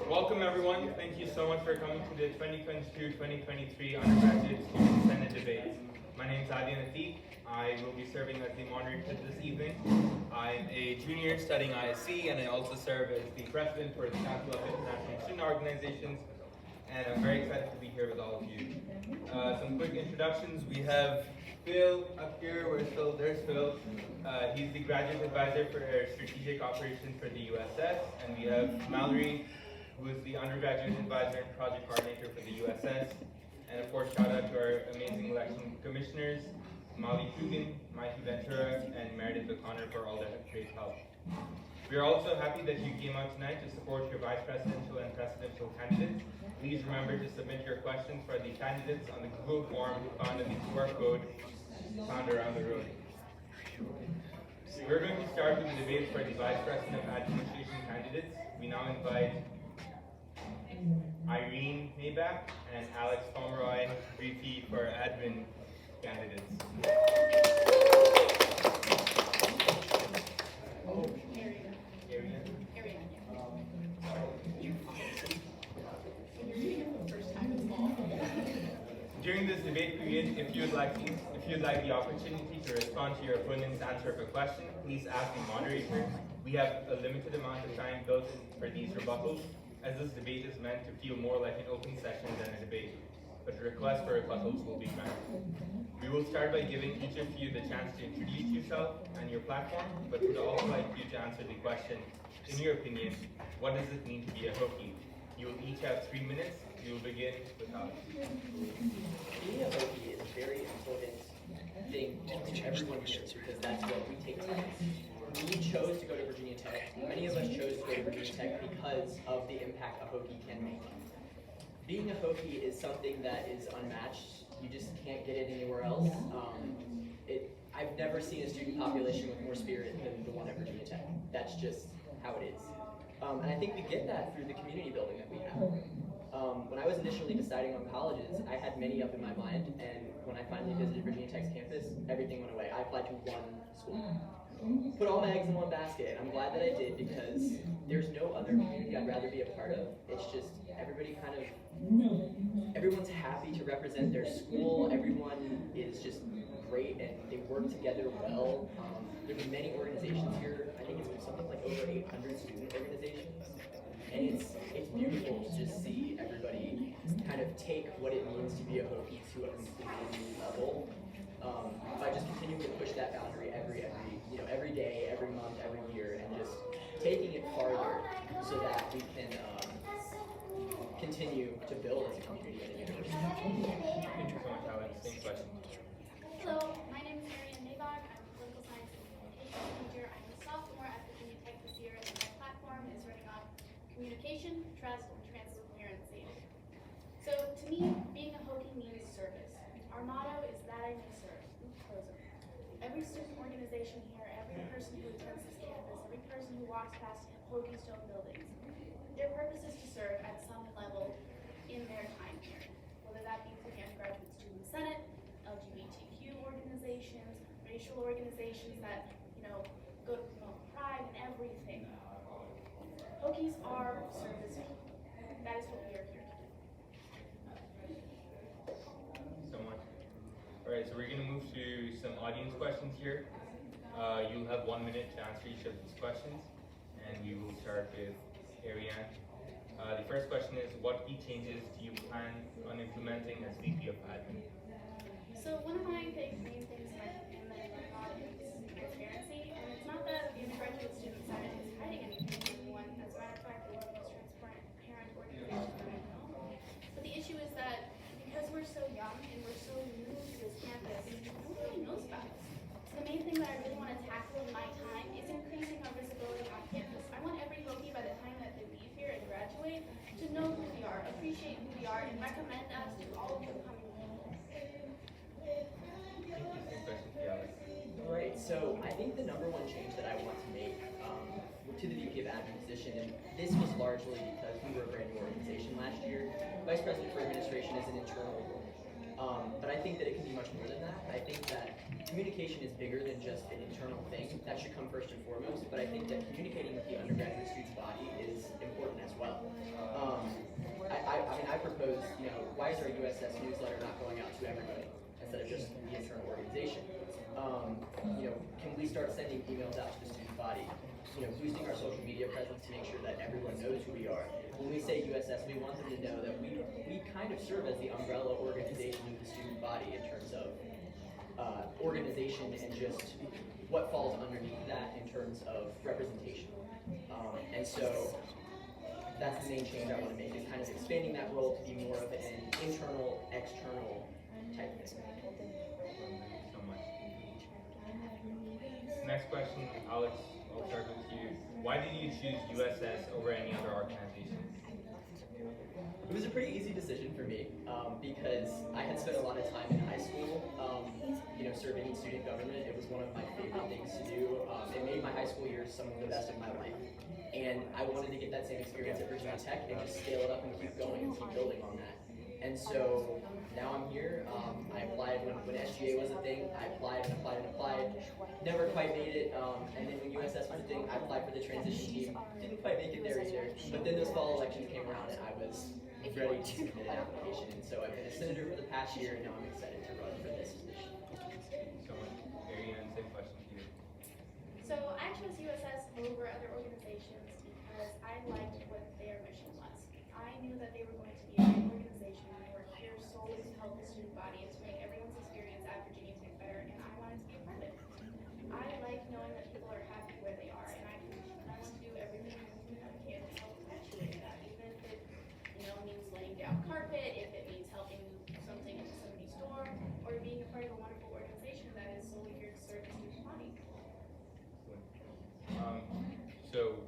Welcome everyone. Thank you so much for coming to the 2022-2023 Undergraduate Student Senate Debate. My name is Adi Nateek. I will be serving as the moderator this evening. I'm a junior studying ISC, and I also serve as the president for the Council of International Student Organizations, and I'm very excited to be here with all of you. Some quick introductions. We have Phil up here. There's Phil. He's the graduate advisor for strategic operations for the USS, and we have Mallory, who is the undergraduate advisor and project coordinator for the USS. And of course, shout out to our amazing election commissioners, Molly Coogan, Mikey Ventura, and Meredith O'Connor for all their great help. We are also happy that you came out tonight to support your vice presidential and presidential candidates. Please remember to submit your questions for the candidates on the Google form found in the QR code found around the room. We're going to start with the debate for the vice president of administration candidates. We now invite Irene Maybach and Alex Pomeroy, VP for admin candidates. During this debate period, if you'd like the opportunity to respond to your opponent's answer of a question, please ask the moderator. We have a limited amount of time built in for these rebuttals, as this debate is meant to feel more like an open session than a debate, but requests for rebuttals will be granted. We will start by giving each of you the chance to introduce yourself and your platform, but would also like you to answer the question, in your opinion, what does it mean to be a Hokie? You will each have 3 minutes. We will begin with Alex. Being a Hokie is a very important thing to everyone here because that's what we take test. We chose to go to Virginia Tech. Many of us chose to go to Virginia Tech because of the impact a Hokie can make. Being a Hokie is something that is unmatched. You just can't get it anywhere else. I've never seen a student population with more spirit than the one at Virginia Tech. That's just how it is. And I think we get that through the community building that we have. When I was initially deciding on colleges, I had many up in my mind, and when I finally visited Virginia Tech's campus, everything went away. I applied to one school. Put all my eggs in one basket, and I'm glad that I did because there's no other community I'd rather be a part of. It's just everybody's happy to represent their school, everyone is just great, and they work together well. There's many organizations here. I think it's something like over 800 student organizations. And it's beautiful to just see everybody kind of take what it means to be a Hokie to a completely new level by just continuing to push that boundary every day, every month, every year, and just taking it farther so that we can continue to build as a community at a university. Thank you so much, Alex. Same question. Hello, my name is Marianne Maybach. I'm a political science and communications major. I'm a sophomore at Virginia Tech this year, and my platform is running on communication, trust, and transparency. So to me, being a Hokie means service. Our motto is that I may serve. Every student organization here, every person who attends this campus, every person who walks past Hokie Stone buildings, their purpose is to serve at some level in their time here. Whether that be through the undergraduate student senate, LGBTQ organizations, racial organizations that, go to promote pride and everything. Hokies are service people. That is what we are here to do. So much. Alright, so we're going to move to some audience questions here. You'll have 1 minute to answer each of these questions, and we will start with Ariane. The first question is, what key changes do you plan on implementing as VP of Admin? So one of my main things in my thought is transparency, and it's not that the undergraduate student senate is hiding anything from anyone. As a matter of fact, we're one of the most transparent organizations that I know. But the issue is that because we're so young and we're so new to this campus, no one really knows about us. So the main thing that I really want to tackle in my time is increasing our visibility on campus. I want every Hokie by the time that they leave here and graduate to know who we are, appreciate who we are, and recommend us to all of the coming people. Alright, so I think the number one change that I want to make to the VP of Admin position, and this was largely because we were a brand new organization last year. Vice President for Administration is an internal role. But I think that it can be much more than that. I think that communication is bigger than just an internal thing. That should come first and foremost, but I think that communicating with the undergraduate student body is important as well. I propose, why is our USS newsletter not going out to everybody instead of just the internal organization? Can we start sending emails out to the student body? Boosting our social media presence to make sure that everyone knows who we are. When we say USS, we want them to know that we kind of serve as the umbrella organization of the student body in terms of organization and just what falls underneath that in terms of representation. And so that's the main change I want to make, is kind of expanding that role to be more of an internal, external type thing. Thank you so much. Next question, Alex, I'll start with you. Why did you choose USS over any other organization? It was a pretty easy decision for me because I had spent a lot of time in high school, serving in student government. It was one of my favorite things to do. It made my high school years some of the best of my life. And I wanted to get that same experience at Virginia Tech and just scale it up and keep going and keep building on that. And so now I'm here. I applied when SGA was a thing. I applied and applied and applied. Never quite made it. And then when USS was a thing, I applied for the transition team. Didn't quite make it there either. But then those fall elections came around and I was ready to submit an application. And so I've been a senator for the past year, and now I'm excited to run for this position. So much. Ariane, same question to you. So I chose USS over other organizations because I liked what their mission was. I knew that they were going to be a great organization. They were here solely to help the student body and to make everyone's experience at Virginia Tech better, and I wanted to be a part of it. I like knowing that people are happy where they are, and I want to do everything I can to help perpetuate that, even if it means laying down carpet, if it means helping something into somebody's dorm, or being a part of a wonderful organization that is solely here to serve the student body. So,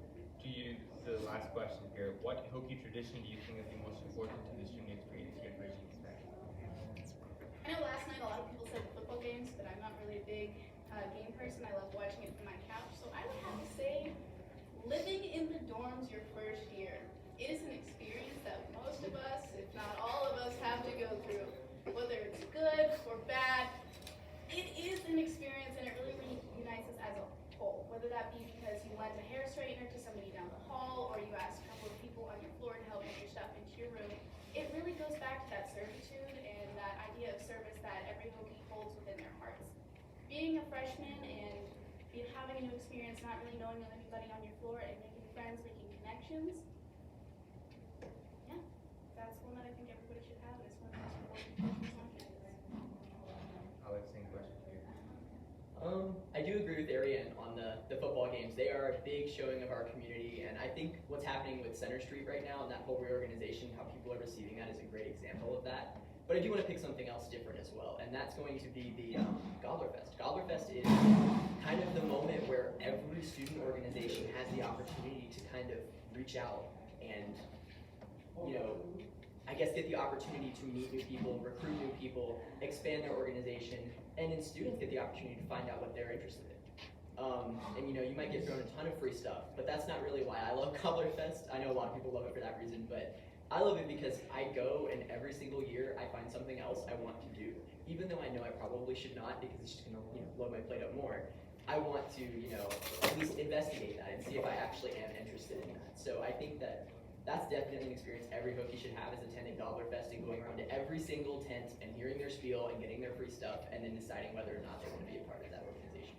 the last question here, what Hokie tradition do you think is the most important to the student experience here at Virginia Tech? I know last night a lot of people said football games, but I'm not really a big game person. I love watching it from my couch. So I would have to say living in the dorms your first year. It is an experience that most of us, if not all of us, have to go through. Whether it's good or bad, it is an experience, and it really unites us as a whole. Whether that be because you lend a hair straightener to somebody down the hall, or you ask a couple of people on your floor to help get your stuff into your room, it really goes back to that servitude and that idea of service that every Hokie holds within their hearts. Being a freshman and having a new experience, not really knowing anybody on your floor and making friends, making connections, yeah, that's one that I think everybody should have, and it's one of the most important things on campus. Alex, same question to you. I do agree with Ariane on the football games. They are a big showing of our community, and I think what's happening with Center Street right now and that whole reorganization, how people are receiving that, is a great example of that. But I do want to pick something else different as well, and that's going to be the Gobblerfest. Gobblerfest is kind of the moment where every student organization has the opportunity to kind of reach out and, I guess get the opportunity to meet new people, recruit new people, expand their organization, and then students get the opportunity to find out what they're interested in. And you might get thrown a ton of free stuff, but that's not really why I love Gobblerfest. I know a lot of people love it for that reason, but I love it because I go and every single year I find something else I want to do. Even though I know I probably should not because it's just gonna blow my plate up more, I want to, at least investigate that and see if I actually am interested in that. So I think that's definitely an experience every Hokie should have, is attending Gobblerfest and going around to every single tent and hearing their spiel and getting their free stuff and then deciding whether or not they want to be a part of that organization.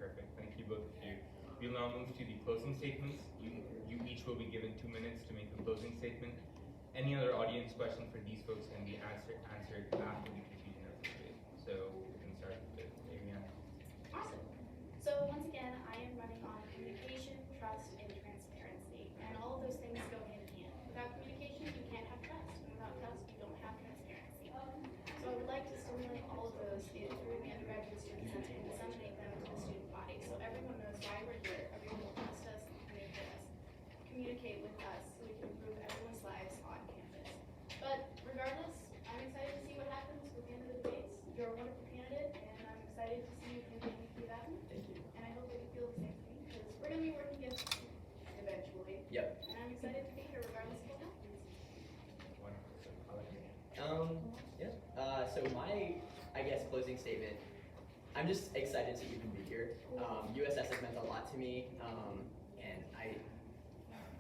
Perfect. Thank you both of you. We'll now move to the closing statements. You each will be given 2 minutes to make a closing statement. Any other audience questions for these folks can be answered after the conclusion of the debate. So we can start with Ariane. Awesome. So once again, I am running on communication, trust, and transparency. And all of those things go hand in hand. Without communication, you can't have trust. And without trust, you don't have transparency. So I would like to stimulate all of those through the undergraduate student center and disseminate them to the student body. So everyone knows why we're here. Everyone will trust us and communicate with us so we can improve everyone's lives on campus. But regardless, I'm excited to see what happens with the end of the debates. You're a wonderful candidate, and I'm excited to see you continue through that one. Thank you. And I hope that you feel the same thing, because we're going to be working against you eventually. Yep. And I'm excited to be here regardless of what happens. Wonderful. Alex. So my, closing statement, I'm just excited to even be here. USS has meant a lot to me, and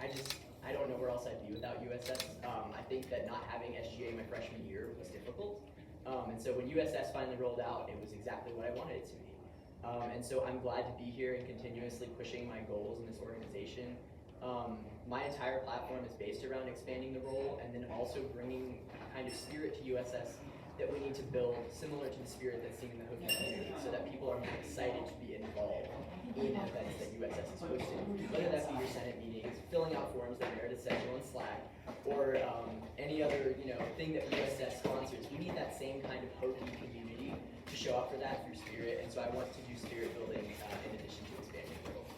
I just I don't know where else I'd be without USS. I think that not having SGA my freshman year was difficult. And so when USS finally rolled out, it was exactly what I wanted it to be. And so I'm glad to be here and continuously pushing my goals in this organization. My entire platform is based around expanding the role and then also bringing a kind of spirit to USS that we need to build similar to the spirit that's seen in the Hokie community so that people are more excited to be involved in events that USS is hosting. Whether that be your Senate meetings, filling out forms that Meredith sent you on Slack, or any other thing that USS sponsors. We need that same kind of Hokie community to show up for that through spirit, and so I want to do spirit building in addition to expanding the role.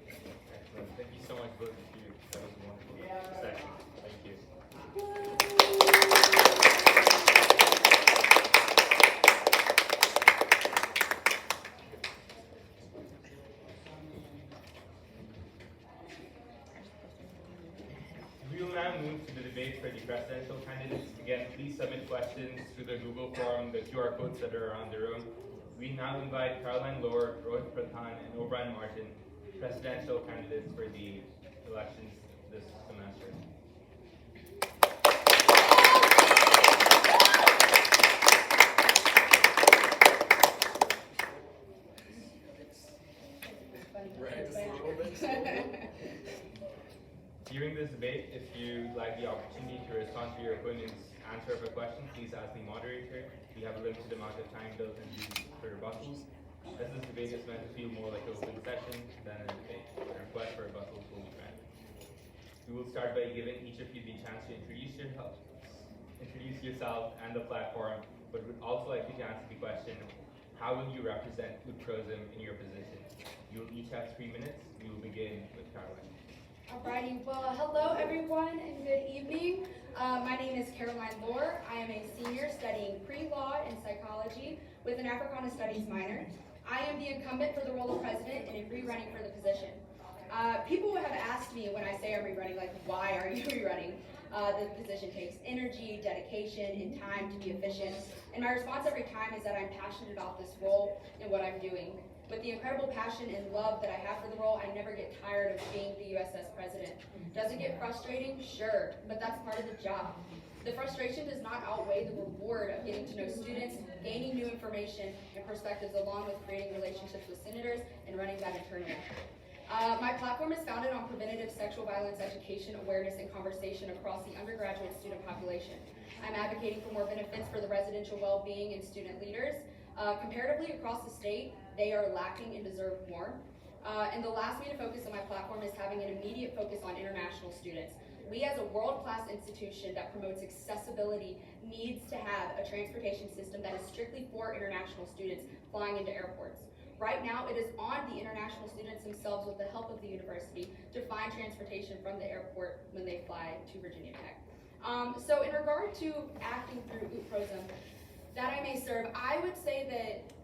Excellent. Thank you so much, both of you. That was a wonderful session. Thank you. We will now move to the debate for the presidential candidates. Again, please submit questions through the Google form, the QR codes that are around the room. We now invite Caroline Lohr, Rohit Pradhan, and O'Brien Martin, presidential candidates for the elections this semester. During this debate, if you'd like the opportunity to respond to your opponent's answer of a question, please ask the moderator. We have a limited amount of time built into for rebuttals. As this debate is meant to feel more like an open session than a debate, a request for rebuttals will be granted. We will start by giving each of you the chance to introduce yourself and the platform, but would also like you to answer the question, how will you represent UPROSM in your position? You will each have 3 minutes. We will begin with Caroline. Alrighty, well, hello everyone and good evening. My name is Caroline Lohr. I am a senior studying pre-law and psychology with an Africana Studies minor. I am the incumbent for the role of president and am rerunning for the position. People have asked me when I say I'm rerunning, like, why are you rerunning? The position takes energy, dedication, and time to be efficient. And my response every time is that I'm passionate about this role and what I'm doing. With the incredible passion and love that I have for the role, I never get tired of being the USS president. Does it get frustrating? Sure, but that's part of the job. The frustration does not outweigh the reward of getting to know students, gaining new information and perspectives, along with creating relationships with senators and running that internally. My platform is founded on preventative sexual violence education, awareness, and conversation across the undergraduate student population. I'm advocating for more benefits for the residential well-being and student leaders. Comparatively across the state, they are lacking and deserve more. And the last me to focus on my platform is having an immediate focus on international students. We as a world-class institution that promotes accessibility needs to have a transportation system that is strictly for international students flying into airports. Right now, it is on the international students themselves with the help of the university to find transportation from the airport when they fly to Virginia Tech. So in regard to acting through UPROSM, that I may serve, I would say that,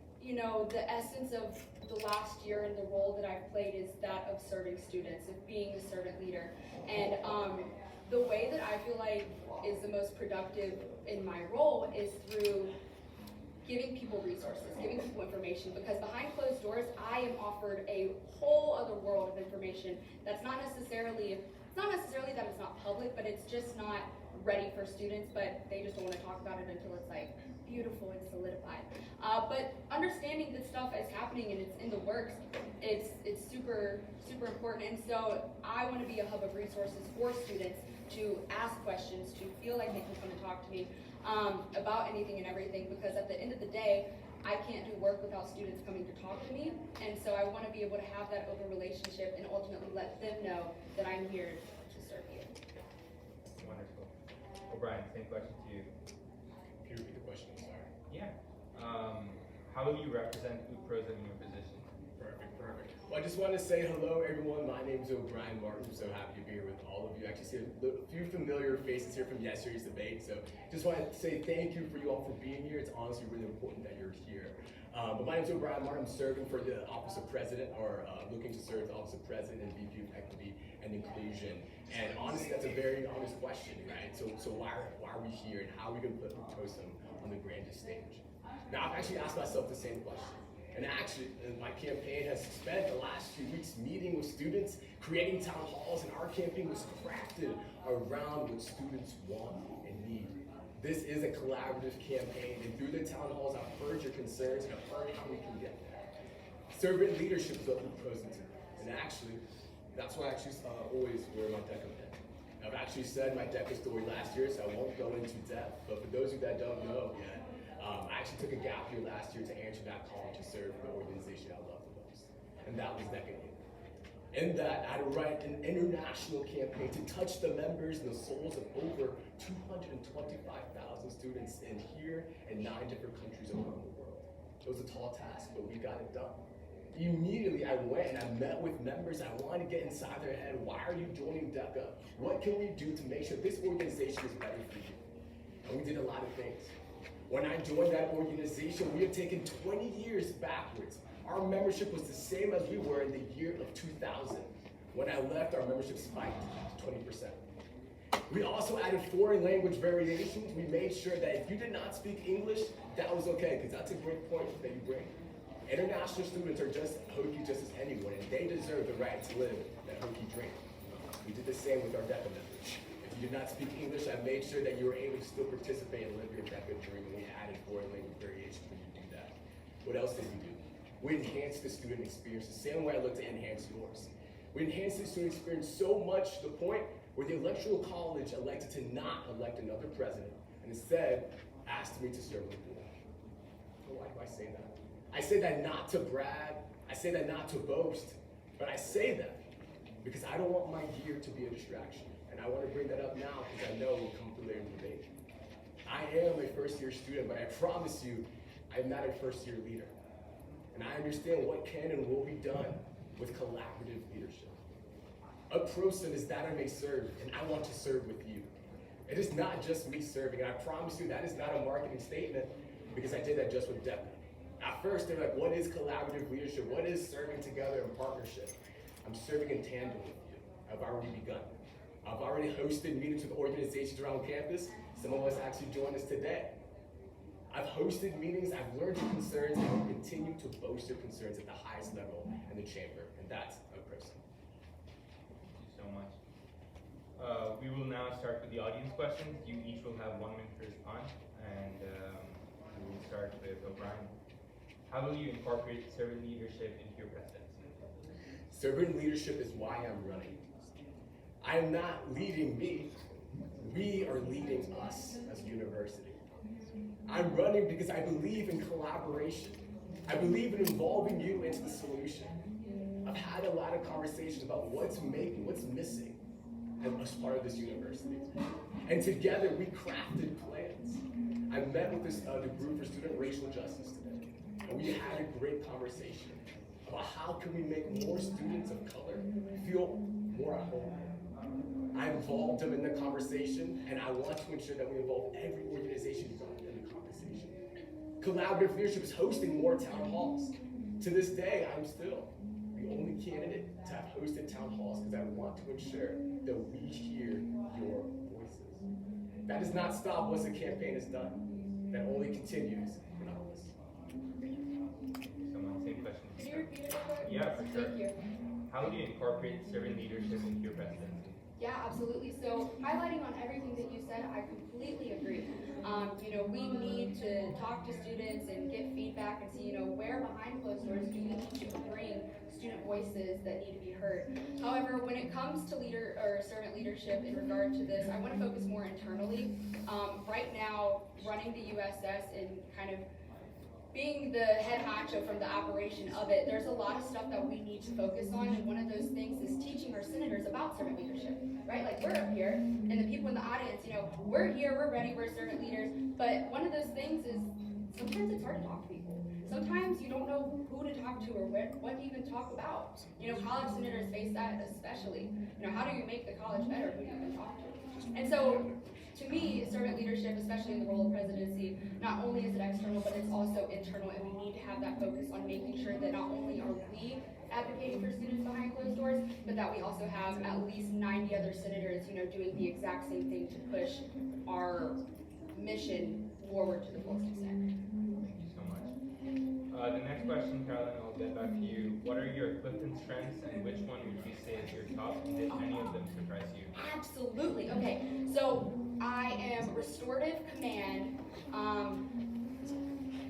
the essence of the last year and the role that I've played is that of serving students, of being the servant leader. And the way that I feel like is the most productive in my role is through giving people resources, giving people information, because behind closed doors, I am offered a whole other world of information that's not necessarily that it's not public, but it's just not ready for students, but they just don't want to talk about it until it's like beautiful and solidified. But understanding this stuff is happening and it's in the works, it's super, super important. And so I want to be a hub of resources for students to ask questions, to feel like they can come and talk to me about anything and everything, because at the end of the day, I can't do work without students coming to talk to me. And so I want to be able to have that open relationship and ultimately let them know that I'm here to serve you. Wonderful. O'Brien, same question to you. Can you repeat the question? I'm sorry. Yeah. How will you represent UPROSM in your position? Perfect. Well, I just want to say hello, everyone. My name is O'Brien Martin. I'm so happy to be here with all of you. I actually see a few familiar faces here from yesterday's debate. So just want to say thank you for you all for being here. It's honestly really important that you're here. But my name is O'Brien Martin. I'm serving for the office of president, or looking to serve the office of president and VP of equity and inclusion. And honestly, that's a very honest question, right? So why are we here, and how are we going to put UPROSM on the grandest stage? Now, I've actually asked myself the same question. And actually, my campaign has spent the last few weeks meeting with students, creating town halls, and our campaign was crafted around what students want and need. This is a collaborative campaign, and through the town halls, I've heard your concerns and I've heard how we can get there. Servant leadership is what we're proposing to. And actually, that's why I always wear my DECA pin. I've actually said my DECA story last year, so I won't go into depth, but for those of you that don't know yet, I actually took a gap year last year to answer that call to serve the organization I love the most, and that was DECA. In that, I had to write an international campaign to touch the members and the souls of over 225,000 students in here and 9 different countries around the world. It was a tall task, but we got it done. Immediately, I went and I met with members. I wanted to get inside their head. Why are you joining DECA? What can we do to make sure this organization is better for you? And we did a lot of things. When I joined that organization, we have taken 20 years backwards. Our membership was the same as we were in the year of 2000. When I left, our membership spiked to 20%. We also added foreign language variations. We made sure that if you did not speak English, that was okay, because that's a great point that you bring. International students are just Hokie just as anyone, and they deserve the right to live that Hokie dream. We did the same with our DECA members. If you did not speak English, I made sure that you were able to still participate and live your DECA dream, and we added foreign language variations when you do that. What else did we do? We enhanced the student experience the same way I look to enhance yours. We enhanced the student experience so much to the point where the Electoral College elected to not elect another president, and instead asked me to serve the board. Why do I say that? I say that not to brag, I say that not to boast, but I say that because I don't want my year to be a distraction. And I want to bring that up now because I know we'll come through later in the debate. I am a first-year student, but I promise you, I'm not a first-year leader. And I understand what can and will be done with collaborative leadership. A prosim is that I may serve, and I want to serve with you. It is not just me serving, and I promise you that is not a marketing statement because I did that just with DECA. At first, they're like, what is collaborative leadership? What is serving together in partnership? I'm serving in tandem with you. I've already begun. I've already hosted meetings with organizations around campus. Some of us actually joined us today. I've hosted meetings, I've learned your concerns, and I will continue to boast your concerns at the highest level in the chamber, and that's a person. Thank you so much. We will now start with the audience questions. You each will have 1 minute to respond, and we will start with O'Brien. How will you incorporate servant leadership into your presidency? Servant leadership is why I'm running. I am not leading me, we are leading us as a university. I'm running because I believe in collaboration. I believe in involving you into the solution. I've had a lot of conversations about what's missing as part of this university. And together we crafted plans. I met with the group for student racial justice today, and we had a great conversation about how can we make more students of color feel more at home. I involved them in the conversation, and I want to ensure that we involve every organization involved in the conversation. Collaborative leadership is hosting more town halls. To this day, I'm still the only candidate to have hosted town halls because I want to ensure that we hear your voices. That does not stop once the campaign is done. That only continues in office. Someone, same question. Can you repeat it real quick? Yeah, for sure. Thank you. How will you incorporate servant leadership into your presidency? Yeah, absolutely. So highlighting on everything that you said, I completely agree. We need to talk to students and get feedback and see, where behind closed doors do we need to bring student voices that need to be heard. However, when it comes to servant leadership in regard to this, I want to focus more internally. Right now, running the USS and kind of being the head honcho from the operation of it, there's a lot of stuff that we need to focus on, and one of those things is teaching our senators about servant leadership, right? Like, we're up here, and the people in the audience, we're here, we're ready, we're servant leaders, but one of those things is sometimes it's hard to talk to people. Sometimes you don't know who to talk to or what to even talk about. College senators face that especially. How do you make the college better? Who do you even talk to? And so, to me, servant leadership, especially in the role of presidency, not only is it external, but it's also internal, and we need to have that focus on making sure that not only are we advocating for students behind closed doors, but that we also have at least 90 other senators, doing the exact same thing to push our mission forward to the fullest extent. Thank you so much. The next question, Carolyn, I'll get back to you. What are your Clifton strengths, and which one would you say is your top? And did any of them surprise you? Absolutely. Okay, so I am restorative command.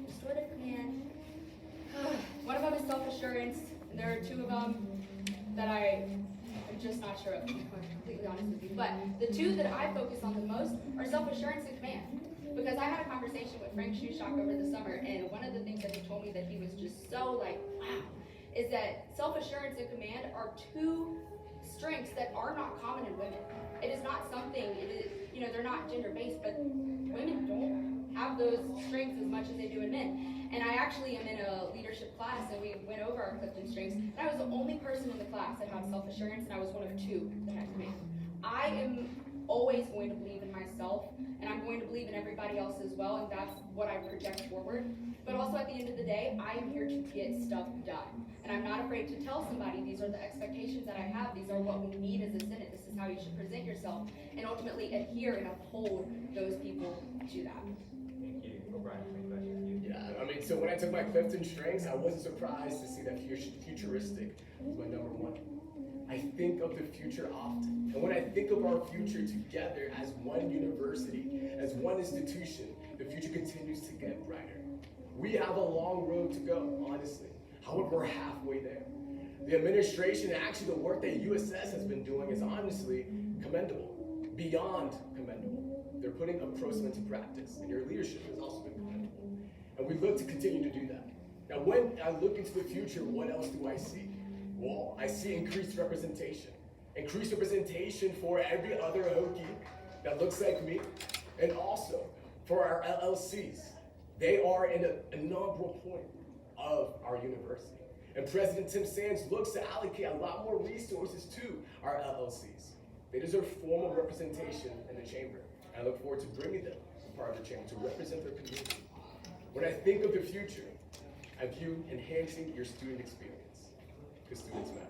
Restorative command. One of them is self-assurance, and there are two of them that I'm just not sure of, to be completely honest with you. But the two that I focus on the most are self-assurance and command. Because I had a conversation with Frank Shushock over the summer, and one of the things that he told me that he was just so like, wow, is that self-assurance and command are two strengths that are not common in women. It is not something, it is, they're not gender-based, but women don't have those strengths as much as they do in men. And I actually am in a leadership class, and we went over our Clifton strengths, and I was the only person in the class that had self-assurance, and I was one of two that had command. I am always going to believe in myself, and I'm going to believe in everybody else as well, and that's what I project forward. But also at the end of the day, I am here to get stuff done. And I'm not afraid to tell somebody these are the expectations that I have, these are what we need as a Senate, this is how you should present yourself, and ultimately adhere and uphold those people to that. Thank you. O'Brien, same question to you. Yeah, so when I took my Clifton strengths, I wasn't surprised to see that futuristic was my number one. I think of the future often. And when I think of our future together as one university, as one institution, the future continues to get brighter. We have a long road to go, honestly. However, we're halfway there. The administration and actually the work that USS has been doing is honestly commendable, beyond commendable. They're putting a program into practice, and your leadership has also been commendable. And we look to continue to do that. Now, when I look into the future, what else do I see? Well, I see increased representation. Increased representation for every other Hokie that looks like me, and also for our LLCs. They are in an inaugural point of our university. And President Tim Sands looks to allocate a lot more resources to our LLCs. They deserve formal representation in the chamber. And I look forward to bringing them as part of the chamber to represent their community. When I think of the future, I view enhancing your student experience, because students matter.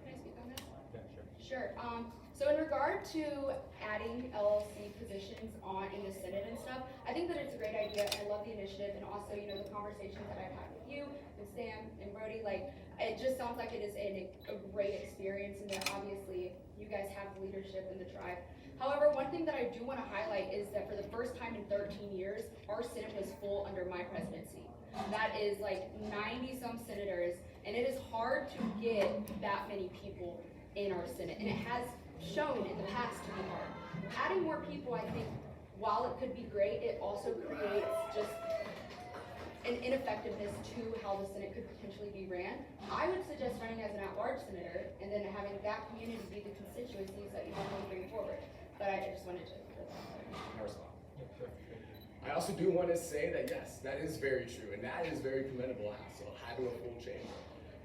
Can I speak on that? Yeah, sure. Sure. So in regard to adding LLC positions in the Senate and stuff, I think that it's a great idea. I love the initiative, and also, the conversations that I've had with you, with Sam and Brody, it just sounds like it is a great experience, and that obviously you guys have the leadership and the drive. However, one thing that I do want to highlight is that for the first time in 13 years, our Senate was full under my presidency. That is 90-some senators, and it is hard to get that many people in our Senate, and it has shown in the past to be hard. Adding more people, I think, while it could be great, it also creates just an ineffectiveness to how the Senate could potentially be ran. I would suggest running as an at-large senator, and then having that community be the constituencies that you want to bring forward. But I just wanted to put that out there. I respond. Yeah, sure. Thank you. I also do want to say that yes, that is very true, and that is very commendable also, having a full chamber.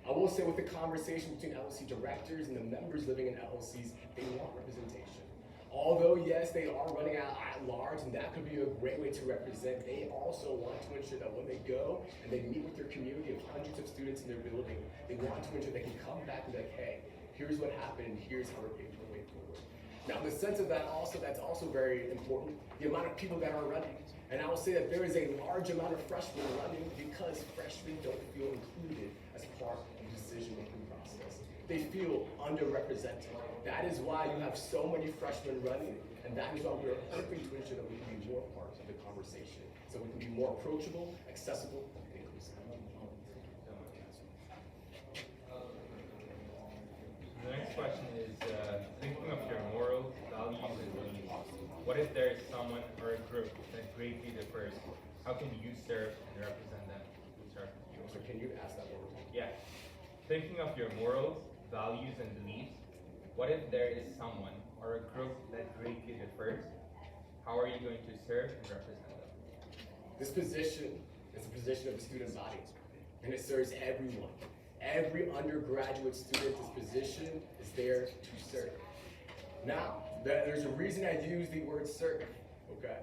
I will say with the conversation between LLC directors and the members living in LLCs, they want representation. Although yes, they are running at large, and that could be a great way to represent, they also want to ensure that when they go and they meet with their community of hundreds of students in their building, they want to ensure they can come back and be like, hey, here's what happened, here's how we're paving the way forward. Now, in the sense of that also, that's also very important, the amount of people that are running. And I will say that there is a large amount of freshmen running because freshmen don't feel included as part of the decision-making process. They feel underrepresented. That is why you have so many freshmen running, and that is why we are hoping to ensure that we can be more part of the conversation, so we can be more approachable, accessible, and inclusive. The next question is, thinking of your morals, values, and beliefs, what if there is someone or a group that greatly differs? How can you serve and represent them? We'll start with you. So can you ask that one more time? Yeah. Thinking of your morals, values, and beliefs, what if there is someone or a group that greatly differs? How are you going to serve and represent them? This position is a position of the student body, and it serves everyone. Every undergraduate student, this position is there to serve. Now, there's a reason I use the word serve, okay?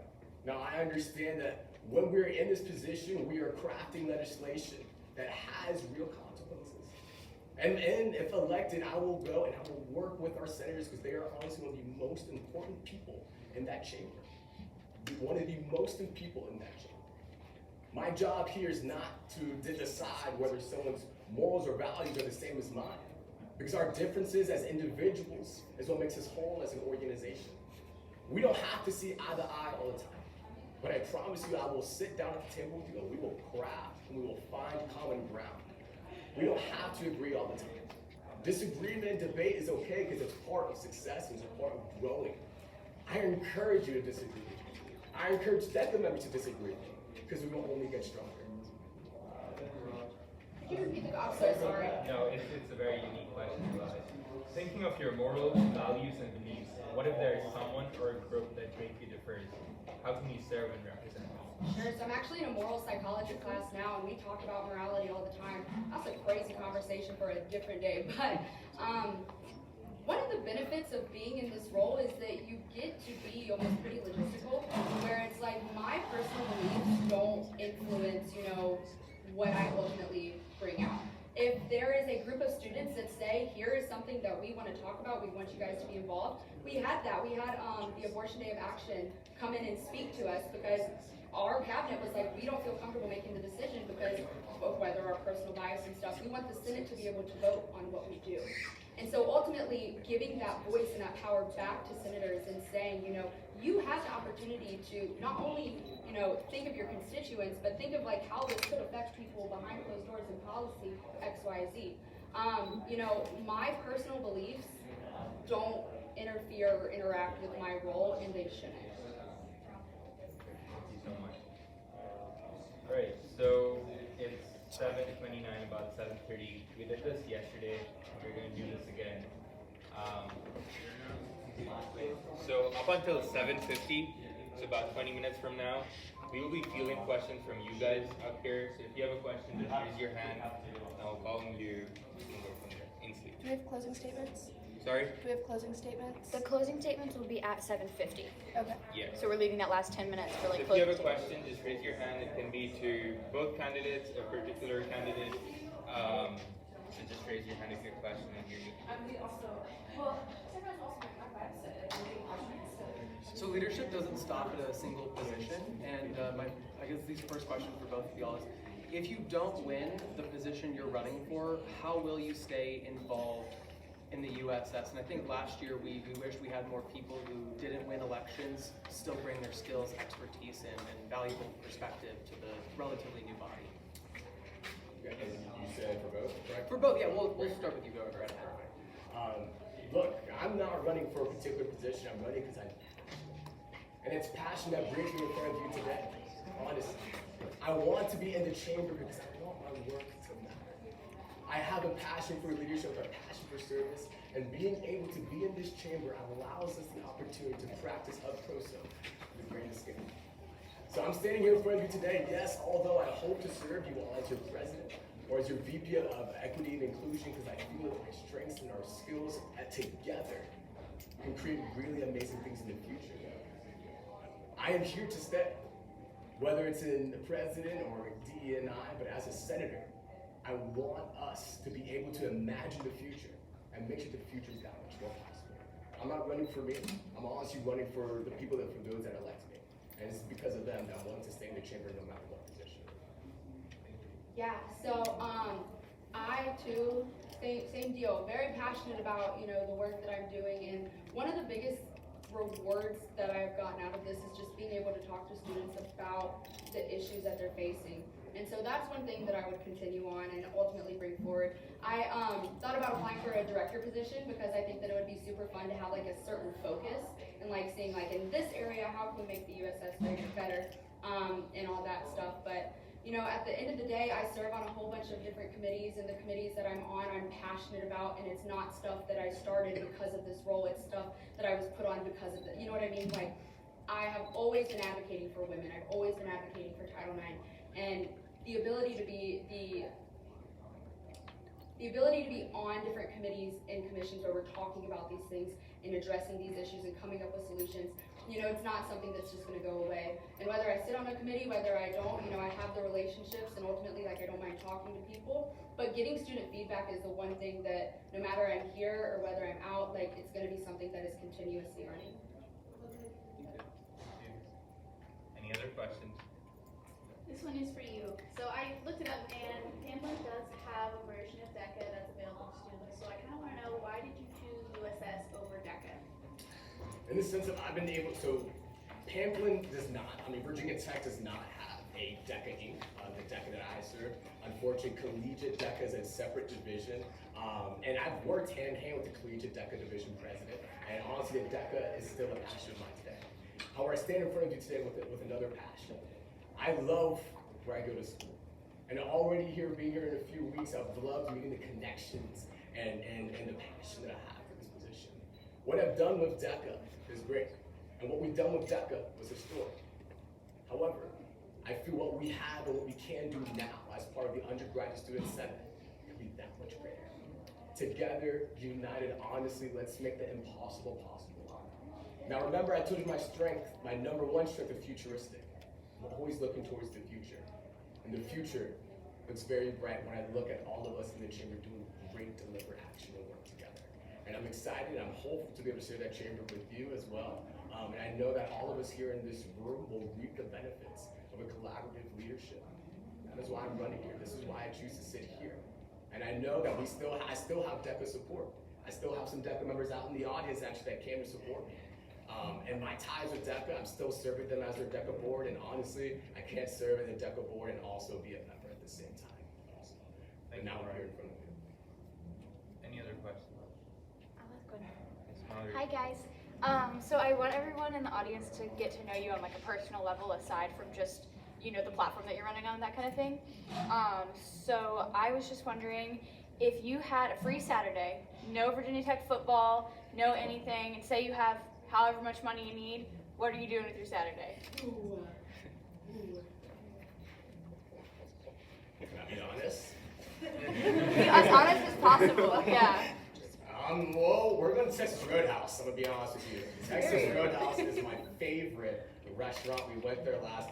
Now, I understand that when we're in this position, we are crafting legislation that has real consequences. And if elected, I will go and I will work with our senators because they are honestly one of the most important people in that chamber. One of the most important people in that chamber. My job here is not to decide whether someone's morals or values are the same as mine. Because our differences as individuals is what makes us whole as an organization. We don't have to see eye to eye all the time. But I promise you, I will sit down at the table with you and we will craft and we will find common ground. We don't have to agree all the time. Disagreement and debate is okay because it's part of success and it's a part of growing. I encourage you to disagree. I encourage DECA members to disagree because we will only get stronger. Could you repeat the I'm so sorry. No, it's a very unique question. Thinking of your morals, values, and beliefs, what if there is someone or a group that greatly differs? How can you serve and represent them? Sure, so I'm actually in a moral psychology class now, and we talk about morality all the time. That's a crazy conversation for a different day, but one of the benefits of being in this role is that you get to be almost pretty logistical, where it's like my personal beliefs don't influence, what I ultimately bring out. If there is a group of students that say, here is something that we want to talk about, we want you guys to be involved, we had that. We had the Abortion Day of Action come in and speak to us because our cabinet was like, we don't feel comfortable making the decision because of whether our personal bias and stuff. We want the Senate to be able to vote on what we do. And so ultimately giving that voice and that power back to senators and saying, you have the opportunity to not only, think of your constituents, but think of like how this could affect people behind closed doors in policy, X, Y, Z. My personal beliefs don't interfere or interact with my role, and they shouldn't. Thank you so much. Alright, so it's 7:29, about 7:30. We did this yesterday. We're going to do this again. So up until 7:50, so about 20 minutes from now, we will be fielding questions from you guys up here. So if you have a question, just raise your hand, and I'll call on you and go from there. Instantly. Do we have closing statements? Sorry? Do we have closing statements? The closing statements will be at 7:50. Okay. Yeah. So we're leaving that last 10 minutes for So like if you closing have a statements. question, just raise your hand. It can be to both candidates, a particular candidate. So just raise your hand if you have a question and hear you. So leadership doesn't stop at a single position, and I guess this first question for both of y'all is, if you don't win the position you're running for, how will you stay involved in the USS? And I think last year we wished we had more people who didn't win elections still bring their skills, expertise, and valuable perspective to the relatively new body. You said for both, correct? For both, yeah, we'll start with you, go ahead. Look, I'm not running for a particular position. I'm running because and it's passion that brings me in front of you today. Honestly, I want to be in the chamber because I want my work to matter. I have a passion for leadership, a passion for service, and being able to be in this chamber allows us the opportunity to practice up close to the greatest scale. So I'm standing here in front of you today. Yes, although I hope to serve you all as your president or as your VP of Equity and Inclusion, because I feel that my strengths and our skills together can create really amazing things in the future. I am here to stay, whether it's in the president or DE&I, but as a senator, I want us to be able to imagine the future and make sure the future is that much more possible. I'm not running for me. I'm honestly running for the people for those that elect me. And it's because of them that I want to stay in the chamber no matter what position. Yeah, so I too, same deal, very passionate about, the work that I'm doing, and one of the biggest rewards that I've gotten out of this is just being able to talk to students about the issues that they're facing. And so that's one thing that I would continue on and ultimately bring forward. I thought about applying for a director position because I think that it would be super fun to have like a certain focus and like seeing like in this area, how can we make the USS better and all that stuff. But at the end of the day, I serve on a whole bunch of different committees, and the committees that I'm on, I'm passionate about, and it's not stuff that I started because of this role, it's stuff that I was put on because of it. You know what I mean? Like, I have always been advocating for women, I've always been advocating for Title IX, and the ability to be on different committees and commissions where we're talking about these things and addressing these issues and coming up with solutions, it's not something that's just going to go away. And whether I sit on a committee, whether I don't, I have the relationships, and ultimately, I don't mind talking to people. But getting student feedback is the one thing that, no matter I'm here or whether I'm out, it's going to be something that is continuously running. Any other questions? This one is for you. So I looked it up, and Pamela does have a version of DECA that's available to students. So I kind of want to know, why did you choose USS over DECA? In the sense of I've been able, so Pamplin does not, Virginia Tech does not have a DECA Inc., the DECA that I serve. Unfortunately, Collegiate DECA is a separate division, and I've worked hand in hand with the Collegiate DECA division president, and honestly, the DECA is still a passion of mine today. However, I stand in front of you today with another passion. I love where I go to school, and already being here in a few weeks, I've loved meeting the connections and the passion that I have for this position. What I've done with DECA is great. And what we've done with DECA was historic. However, I feel what we have and what we can do now as part of the Undergraduate Student Senate can be that much greater. Together, united, honestly, let's make the impossible possible. Now remember, I told you my number one strength is futuristic. I'm always looking towards the future. And the future looks very bright when I look at all of us in the chamber doing great deliberate action and work together. And I'm excited, I'm hopeful to be able to share that chamber with you as well. And I know that all of us here in this room will reap the benefits of a collaborative leadership. That is why I'm running here. This is why I choose to sit here. And I know that I still have DECA support. I still have some DECA members out in the audience actually that came to support me. And my ties with DECA, I'm still serving them as their DECA board, and honestly, I can't serve as a DECA board and also be a member at the same time. Also. And now we're here in front of you. Any other questions? Hi guys. So I want everyone in the audience to get to know you on like a personal level, aside from just, the platform that you're running on, that kind of thing. So I was just wondering, if you had a free Saturday, no Virginia Tech football, no anything, and say you have however much money you need, what are you doing with your Saturday? Can I be honest? Be as honest as possible, yeah. Well, we're going to Texas Roadhouse, I'm going to be honest with you. Texas Roadhouse is my favorite restaurant. We went there last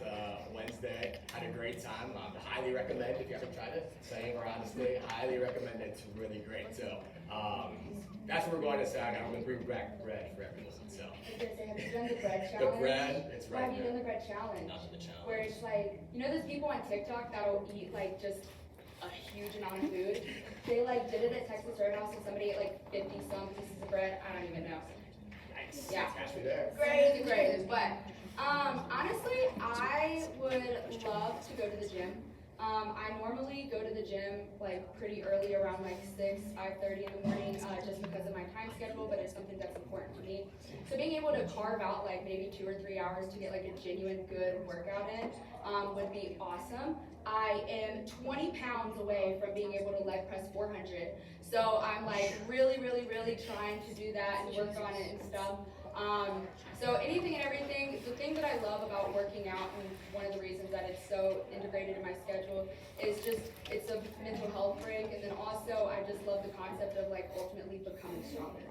Wednesday, had a great time. Highly recommend if you haven't tried it. Saying we're honestly, highly recommend it. It's really great. So that's where we're going to Saturday. I'm going to bring back bread for everyone. So Have you done the bread challenge? the bread, it's Why right have you there. done the bread challenge? Not the challenge. Where it's like, those people on TikTok that'll eat like just a huge amount of food. They like did it at Texas Roadhouse and somebody ate like 50 some pieces of bread. I don't even know. Nice. Yeah. Catch me there. Crazy. But honestly, I would love to go to the gym. I normally go to the gym like pretty early, around like 5:30 in the morning, just because of my time schedule, but it's something that's important to me. So being able to carve out like maybe 2 or 3 hours to get like a genuine good workout in would be awesome. I am 20 pounds away from being able to leg press 400. So I'm like really trying to do that and work on it and stuff. So anything and everything, the thing that I love about working out, and one of the reasons that it's so integrated in my schedule, is just, it's a mental health break, and then also I just love the concept of like ultimately becoming stronger.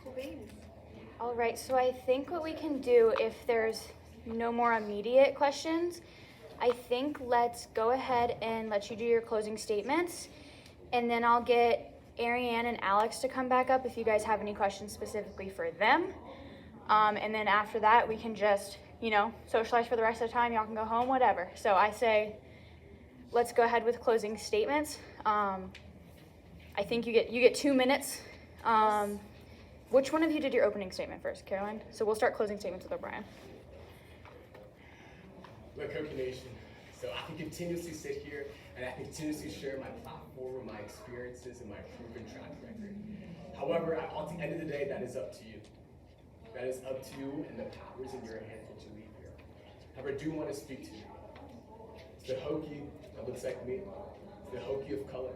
Cool beans. All right, so I think what we can do, if there's no more immediate questions, I think let's go ahead and let you do your closing statements, and then I'll get Ariane and Alex to come back up if you guys have any questions specifically for them. And then after that, we can just, socialize for the rest of the time. Y'all can go home, whatever. So I say, let's go ahead with closing statements. I think you get 2 minutes. Which one of you did your opening statement first, Caroline? So we'll start closing statements with O'Brien. Look, Hokie Nation, so I can continuously sit here and I can continuously share my platform, my experiences, and my proven track record. However, at the end of the day, that is up to you. That is up to you, and the power is in your hands what you leave here. However, I do want to speak to you. It's the Hokie that looks like me. It's the Hokie of color.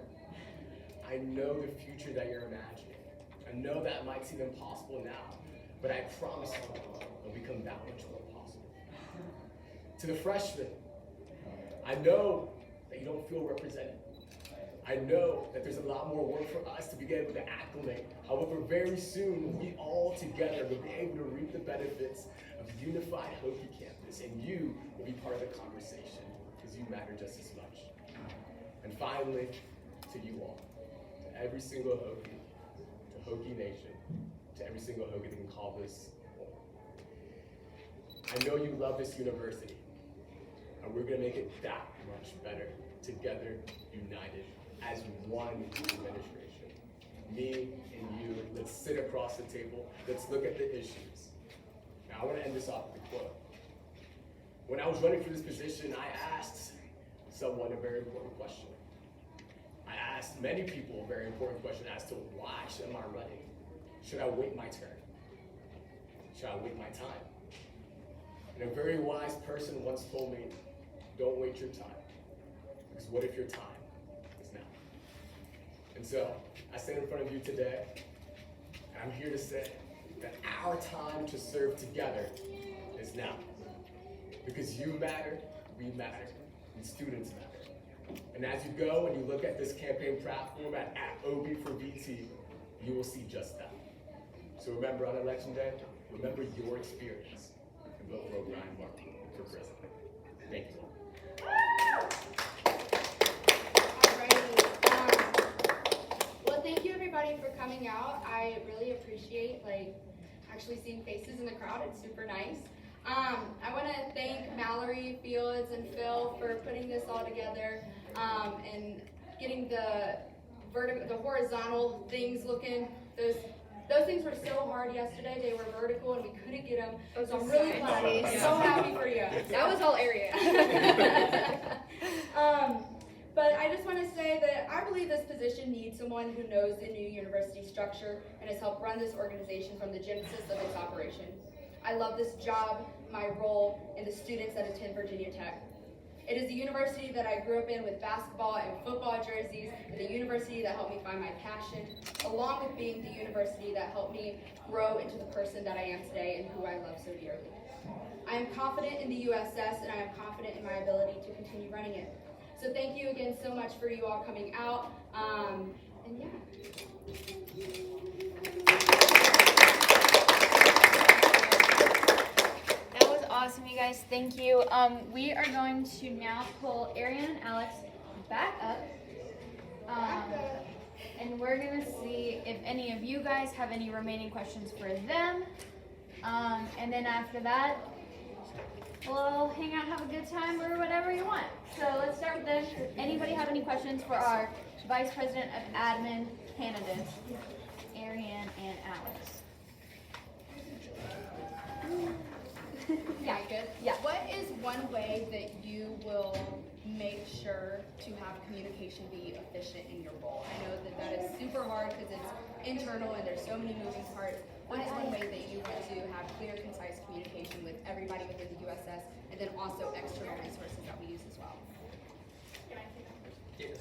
I know the future that you're imagining. I know that might seem impossible now, but I promise you it'll become that much more possible. To the freshmen, I know that you don't feel represented. I know that there's a lot more work for us to be able to acclimate. However, very soon, we all together will be able to reap the benefits of a unified Hokie campus, and you will be part of the conversation because you matter just as much. And finally, to you all, to every single Hokie, to Hokie Nation, to every single Hogan who can call this home. I know you love this university, and we're gonna make it that much better, together, united, as one administration. Me and you, let's sit across the table, let's look at the issues. Now I wanna end this off with a quote. When I was running for this position, I asked someone a very important question. I asked many people a very important question as to why am I running? Should I wait my turn? Should I wait my time? And a very wise person once told me, don't wait your time. Because what if your time is now? And so, I stand in front of you today, and I'm here to say that our time to serve together is now. Because you matter, we matter, and students matter. And as you go and you look at this campaign platform at OB for VT, you will see just that. So remember on election day, remember your experience, and vote for O'Brien Martin for president. Thank you. Alrighty. Well, thank you everybody for coming out. I really appreciate actually seeing faces in the crowd. It's super nice. I want to thank Mallory, Fields, and Phil for putting this all together and getting the horizontal things looking. Those things were so hard yesterday. They were vertical and we couldn't get them. So I'm really glad. I'm so happy for you. That was all area. But I just want to say that I believe this position needs someone who knows the new university structure and has helped run this organization from the genesis of its operation. I love this job, my role, and the students that attend Virginia Tech. It is the university that I grew up in with basketball and football jerseys, and the university that helped me find my passion, along with being the university that helped me grow into the person that I am today and who I love so dearly. I am confident in the USS, and I am confident in my ability to continue running it. So thank you again so much for you all coming out, and yeah. Awesome, you guys. Thank you. We are going to now pull Ariane and Alex back up. And we're going to see if any of you guys have any remaining questions for them. And then after that, we'll hang out, have a good time, or whatever you want. So let's start with them. Anybody have any questions for our Vice President of Admin candidates, Ariane and Alex? Yeah, good. Yeah. What is one way that you will make sure to have communication be efficient in your role? I know that is super hard because it's internal and there's so many moving parts. What is one way that you want to have clear, concise communication with everybody within the USS and then also external resources that we use as well? Can I take that first? The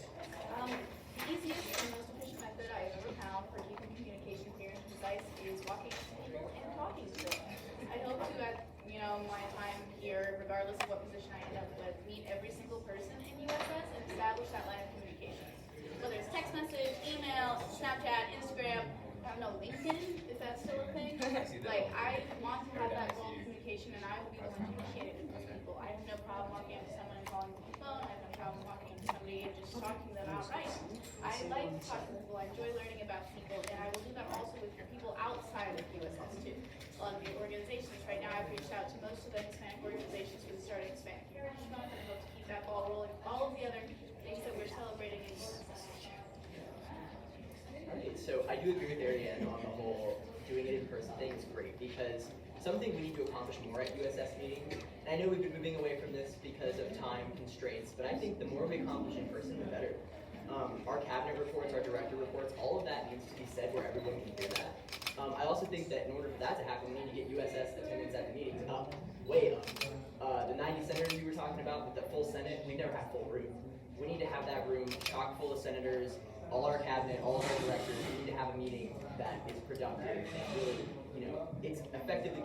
easiest and most efficient method I've ever found for keeping communication clear and concise is walking up to people and talking to them. I hope to, at my time here, regardless of what position I end up with, meet every single person in USS and establish that line of communication. Whether it's text message, email, Snapchat, Instagram, I don't know, LinkedIn, if that's still a thing. I want to have that goal of communication, and I will be the one to initiate it with those people. I have no problem walking up to someone and calling them on the phone. I have no problem walking up to somebody and just talking to them outright. I like to talk to people. I enjoy learning about people, and I will do that also with your people outside of USS too. A lot of the organizations right now, I've reached out to most of the Hispanic organizations for the starting Hispanic Heritage Month, and I hope to keep that ball rolling. All of the other things that we're celebrating in USS. Alright, so I do agree with Ariane on the whole doing it in person thing is great because something we need to accomplish more at USS meetings, and I know we've been moving away from this because of time constraints, but I think the more we accomplish in person, the better. Our cabinet reports, our director reports, all of that needs to be said where everyone can hear that. I also think that in order for that to happen, we need to get USS attendance at the meetings up, way up. The 90 senators you were talking about with the full Senate, we never have full room. We need to have that room chock full of senators, all our cabinet, all of our directors. We need to have a meeting that is productive and really, it's effectively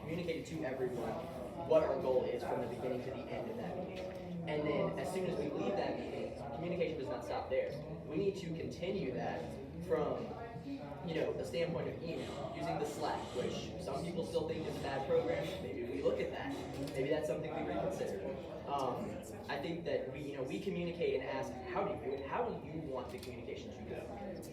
communicated to everyone what our goal is from the beginning to the end of that meeting. And then as soon as we leave that meeting, communication does not stop there. We need to continue that from a standpoint of email, using the Slack, which some people still think is a bad program. Maybe we look at that. Maybe that's something we reconsider. I think that we communicate and ask, how do you want the communication to go?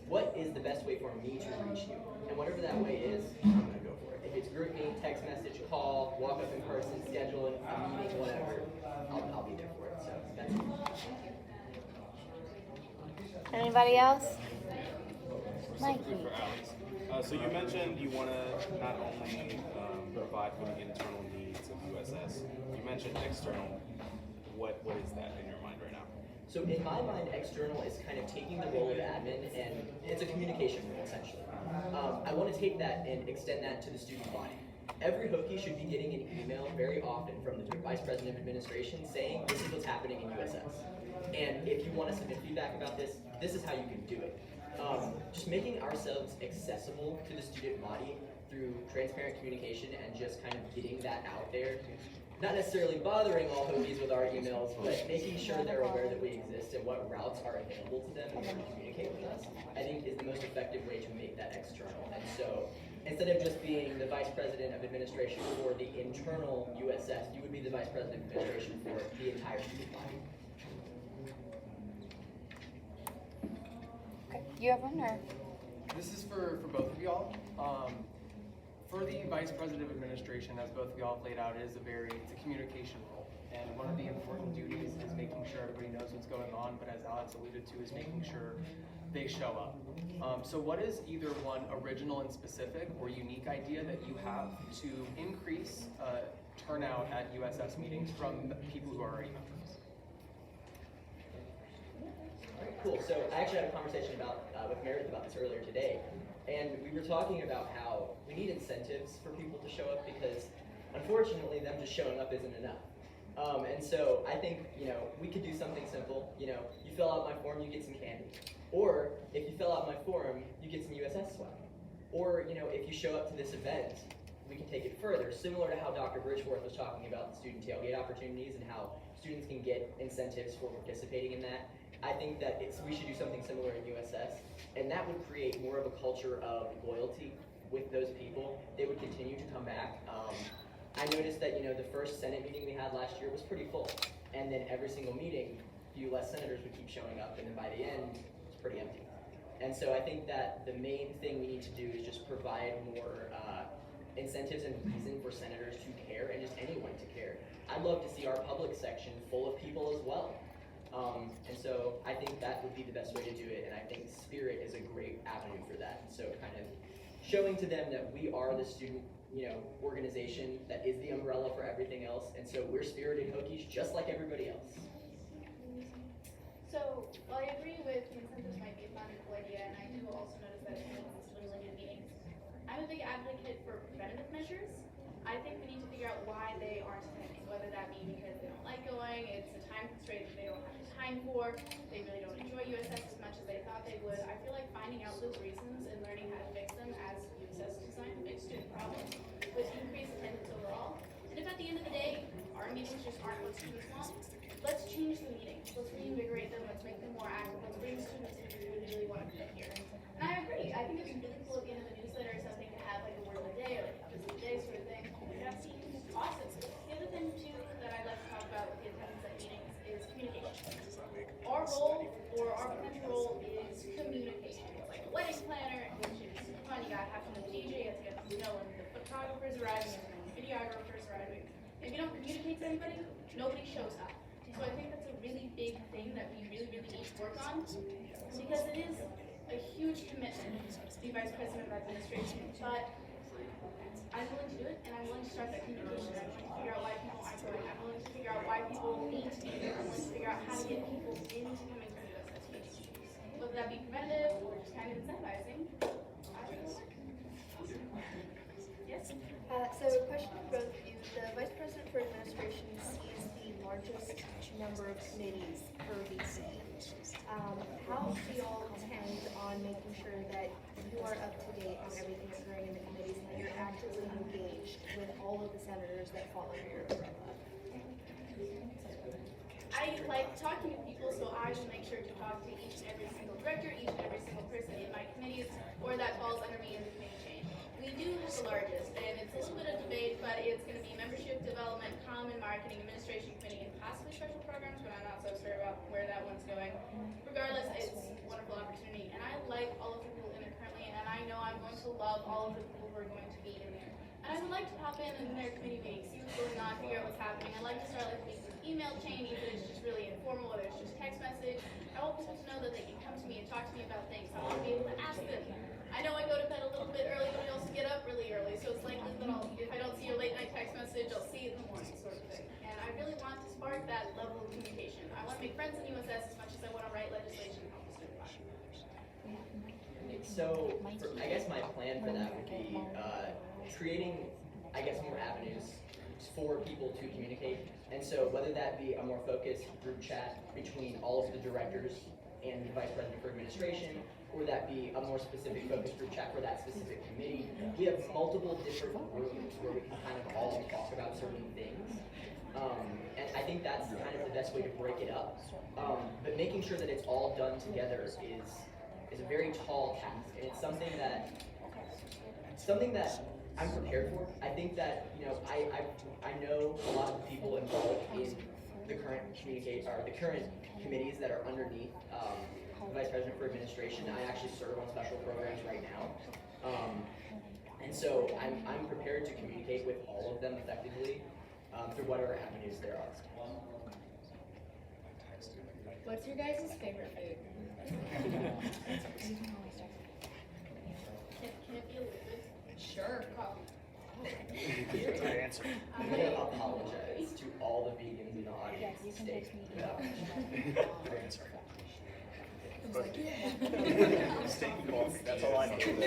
What is the best way for me to reach you? And whatever that way is, I'm going to go for it. If it's group meeting, text message, call, walk up in person, schedule a meeting, whatever, I'll be there for it. So that's it. Anybody else? Something for Alex. So you mentioned you want to not only provide for the internal needs of USS, you mentioned external. What is that in your mind right now? So in my mind, external is kind of taking the role of admin, and it's a communication role essentially. I want to take that and extend that to the student body. Every Hokie should be getting an email very often from the Vice President of Administration saying, this is what's happening in USS. And if you want to submit feedback about this, this is how you can do it. Just making ourselves accessible to the student body through transparent communication and just kind of getting that out there. Not necessarily bothering all Hokies with our emails, but making sure they're aware that we exist and what routes are available to them in order to communicate with us, I think is the most effective way to make that external. And so, instead of just being the Vice President of Administration for the internal USS, you would be the Vice President of Administration for the entire student body. Okay. You have one, or? This is for both of y'all. For the Vice President of Administration, as both of y'all have laid out, it's a communication role. And one of the important duties is making sure everybody knows what's going on, but as Alex alluded to, is making sure they show up. So what is either one original and specific or unique idea that you have to increase turnout at USS meetings from the people who are already members? Alright, cool. So I actually had a conversation with Meredith about this earlier today, and we were talking about how we need incentives for people to show up because, unfortunately, them just showing up isn't enough. And so I think we could do something simple. You fill out my form, you get some candy, or if you fill out my form, you get some USS swag. Or if you show up to this event, we can take it further, similar to how Dr. Bridgeforth was talking about the student tailgate opportunities and how students can get incentives for participating in that. I think that we should do something similar in USS, and that would create more of a culture of loyalty with those people. They would continue to come back. I noticed that the first Senate meeting we had last year was pretty full, and then every single meeting, a few less senators would keep showing up, and then by the end, it's pretty empty. And so I think that the main thing we need to do is just provide more incentives and reason for senators to care and just anyone to care. I'd love to see our public section full of people as well. And so I think that would be the best way to do it, and I think Spirit is a great avenue for that. So kind of showing to them that we are the student organization that is the umbrella for everything else, and so we're spirited Hokies just like everybody else. So, while I agree with the incentives might be a fun cool idea, and I do also notice that attendance is dwindling in meetings, I'm a big advocate for preventative measures. I think we need to figure out why they aren't attending, whether that be because they don't like going, it's a time constraint that they don't have the time for, they really don't enjoy USS as much as they thought they would. I feel like finding out those reasons and learning how to fix them as USS is designed to fix student problems would increase attendance overall. And if at the end of the day, our meetings just aren't what students want, let's change the meetings. Let's reinvigorate them. Let's make them more active. Let's bring students in who really want to be here. And I agree. I think it'd be really cool at the end of the newsletter or something to have like a word of the day or like a visit of the day sort of thing. That's awesome. The other thing too that I'd like to talk about with the attendance at meetings is communication. Our role or our potential role is communication. It's like a wedding planner, which is fun. You gotta have fun with the DJ. You have to get to know when the photographer's arriving and when the videographer's arriving. If you don't communicate to anybody, nobody shows up. So I think that's a really big thing that we really need to work on, because it is a huge commitment to be Vice President of Administration, but I'm willing to do it, and I'm willing to start that communication. I'm willing to figure out why people aren't going. I'm willing to figure out why people need to be there. I'm willing to figure out how to get people into coming to USS meetings. Whether that be preventative or just kind of incentivizing, I think it'll work. Yes? So question for both of you. The Vice President for Administration sees the largest number of committees per VC. How do y'all intend on making sure that you are up to date on everything that's going in the committees and that you're actively engaged with all of the senators that fall under your umbrella? I like talking to people, so I will make sure to talk to each and every single director, each and every single person person in my committees or that falls under me in the committee chain. We do have the largest, and it's a little bit of debate, but it's going to be membership, development, common marketing, administration committee, and possibly special programs, but I'm not so sure about where that one's going. Regardless, it's a wonderful opportunity, and I like all of the people in it currently, and I know I'm going to love all of the people who are going to be in there. And I would like to pop in their committee meetings, see what's going on, figure out what's happening. I'd like to start like an email chain, even if it's just really informal, whether it's just text message. I want people to know that they can come to me and talk to me about things. I want to be able to ask them. I know I go to bed a little bit early, but I also get up really early, so it's likely that if I don't see your late night text message, I'll see it in the morning, sort of thing. And I really want to spark that level of communication. I want to make friends in USS as much as I want to write legislation and help the student body. So, I guess my plan for that would be creating, I guess, more avenues for people to communicate. And so whether that be a more focused group chat between all of the directors and the vice president for administration, or that be a more specific focused group chat for that specific committee, we have multiple different rooms where we can kind of all talk about certain things. And I think that's kind of the best way to break it up. But making sure that it's all done together is a very tall task, and it's something that I'm prepared for. I think that I know a lot of the people involved in the current committees that are underneath the vice president for administration. I actually serve on special programs right now, and so I'm prepared to communicate with all of them effectively through whatever avenues there are. What's your guys' favorite food? Can it be a liquid? Sure. Good answer. I'm going to apologize to all the vegans in the audience. Steak. Good answer. Steak and coffee. That's all I know. Steak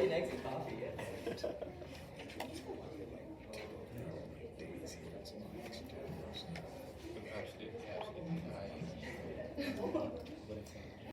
and eggs and coffee.